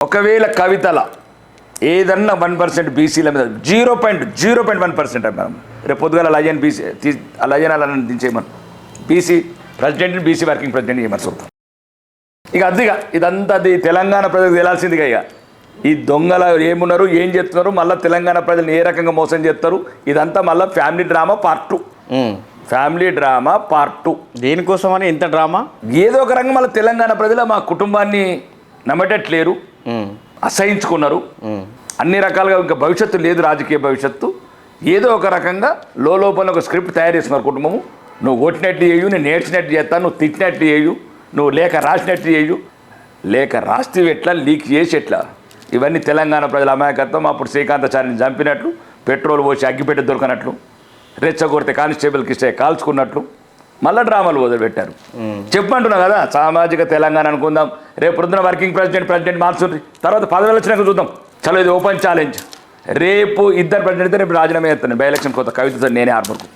ఒకవేళ కవితల ఏదన్నా 1% బీసీల మీద 0.1% మేడం. రేపు పొద్దుగాల లయన్ బీసీ లయన్ అలా దించేయమని బీసీ ప్రెసిడెంట్ని బీసీ వర్కింగ్ ప్రెసిడెంట్ చేయమని చూద్దాం. ఇక అదిగా ఇదంతా అది తెలంగాణ ప్రజలకు తేలాల్సిందిగా. ఇక ఈ దొంగల ఏమున్నారు, ఏం చేస్తున్నారు, మళ్ళీ తెలంగాణ ప్రజలను ఏ రకంగా మోసం చేస్తారు, ఇదంతా మళ్ళీ family drama part 2. Family drama part 2. దేనికోసమని ఇంత డ్రామా? ఏదో ఒక రంగం మళ్ళీ తెలంగాణ ప్రజలు మా కుటుంబాన్ని నమ్మటట్లేరు, అసహించుకున్నారు, అన్ని రకాలుగా ఇంకా భవిష్యత్తు లేదు, రాజకీయ భవిష్యత్తు. ఏదో ఒక రకంగా లోపల ఒక స్క్రిప్ట్ తయారు చేస్తున్నారు కుటుంబము. నువ్వు కొట్టినట్టు చేయు, నేను నేర్చినట్టు చేస్తాను, నువ్వు తిట్టినట్టు చేయు, నువ్వు లేఖ రాసినట్టు చేయు, లేఖ రాస్తే ఎట్లా, లీక్ చేసి ఎట్లా, ఇవన్నీ తెలంగాణ ప్రజల అమాయకత్వం. అప్పుడు శ్రీకాంతాచారిని చంపినట్లు, పెట్రోల్ పోసి అగ్గిపెట్టి దొరకనట్లు, రెచ్చగొడితే కానిస్టేబుల్కి ఇస్తే కాల్చుకున్నట్లు మళ్ళీ డ్రామాలు మొదలుపెట్టారు. చెప్పంటున్నా కదా, సామాజిక తెలంగాణ అనుకుందాం. రేపు పొద్దున వర్కింగ్ ప్రెసిడెంట్ మార్చుండ్రి, తర్వాత 10 వచ్చినాక చూద్దాం. చలో ఇది ఓపెన్ ఛాలెంజ్. రేపు 2 ప్రెసిడెంట్ అయితే రేపు రాజీనామా చేస్తాను. బై ఎలక్షన్ కొత్త కవితతో నేనే ఆర్మర్కు.